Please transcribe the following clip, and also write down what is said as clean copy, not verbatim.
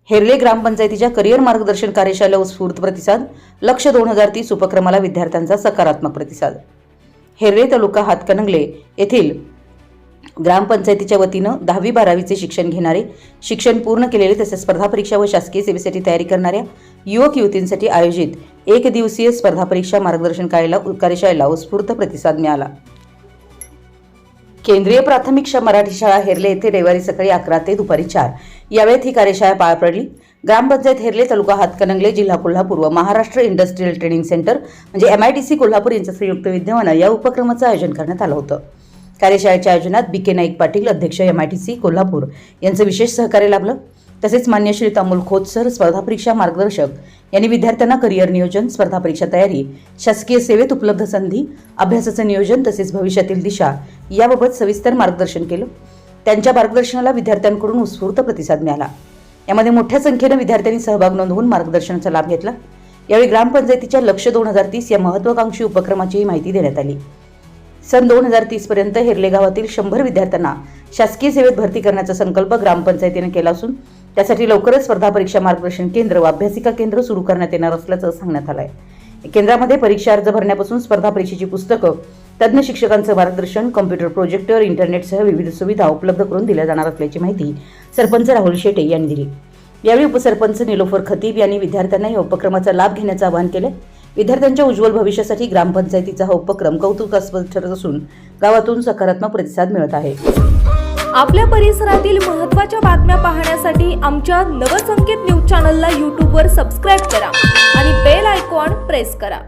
हेरले ग्रामपंचायतीच्या करिअर मार्गदर्शन कार्यशाळेला उत्स्फूर्त प्रतिसाद. लक्ष्य 2030 उपक्रमाला विद्यार्थ्यांचा सकारात्मक प्रतिसाद. हेरले तालुका हातकणंगले येथील ग्रामपंचायतीच्या वतीनं 10वी-12वीचे शिक्षण घेणारे, शिक्षण पूर्ण केलेले तसेच स्पर्धा परीक्षा व शासकीय सेवेसाठी तयारी करणाऱ्या युवक युवतींसाठी आयोजित 1 दिवसीय स्पर्धा परीक्षा मार्गदर्शन कार्यशाळेला उत्स्फूर्त प्रतिसाद मिळाला. केंद्रीय प्राथमिक मराठी शाळा हेरले येथे रविवारी सकाळी 11 ते दुपारी 4 या वेळेत ही कार्यशाळा पार पडली. ग्रामपंचायत हेरले तालुका हातकणंगले जिल्हा कोल्हापूर व महाराष्ट्र इंडस्ट्रियल ट्रेनिंग सेंटर म्हणजे MITC कोल्हापूर यांच्या संयुक्त विद्यमानं या उपक्रमाचं आयोजन करण्यात आलं होतं. कार्यशाळेच्या आयोजनात BK नाईक पाटील अध्यक्ष MITC कोल्हापूर यांचं विशेष सहकार्य लाभलं. तसेच मान्य श्री अमोल खोत सर स्पर्धा परीक्षा मार्गदर्शक यांनी विद्यार्थ्यांना करिअर नियोजन, स्पर्धा परीक्षा तयारी, शासकीय सेवेत उपलब्ध संधी, अभ्यासाचं नियोजन तसेच भविष्यातील दिशा याबाबत सविस्तर मार्गदर्शन केलं. त्यांच्या मार्गदर्शनाला विद्यार्थ्यांकडून उत्स्फूर्त प्रतिसाद मिळाला. यामध्ये मोठ्या संख्येनं विद्यार्थ्यांनी सहभाग नोंदवून मार्गदर्शनाचा लाभ घेतला. यावेळी ग्रामपंचायतीच्या लक्ष्य 2030 या महत्त्वाकांक्षी उपक्रमाची माहिती देण्यात आली. सन 2030 पर्यंत हेरले गावातील 100 विद्यार्थ्यांना शासकीय सेवेत भरती करण्याचा संकल्प ग्रामपंचायतीने केला असून त्यासाठी लवकरच स्पर्धा परीक्षा मार्गदर्शन केंद्र व अभ्यासिका केंद्र सुरू करण्यात येणार असल्याचं सांगण्यात आलं आहे. केंद्रामध्ये परीक्षा अर्ज भरण्यापासून स्पर्धा परीक्षेची पुस्तकं, तज्ज्ञ शिक्षकांचं मार्गदर्शन, कॉम्प्युटर प्रोजेक्टर, इंटरनेटसह विविध सुविधा उपलब्ध करून दिल्या जाणार असल्याची माहिती सरपंच राहुल शेटे यांनी दिली. यावेळी उपसरपंच निलोफर खतीब यांनी विद्यार्थ्यांना या उपक्रमाचा लाभ घेण्याचं आवाहन केलं. विद्यार्थ्यांच्या उज्ज्वल भविष्यासाठी ग्रामपंचायतीचा हा उपक्रम कौतुकास्पद ठरत असून गावातून सकारात्मक प्रतिसाद मिळत आहे. आपल्या परिसरातील महत्त्वाच्या बातम्या पाहण्यासाठी आमच्या नवसंकेत न्यूज चॅनलला YouTubeवर सबस्क्राईब करा आणि बेल आयकॉन प्रेस करा.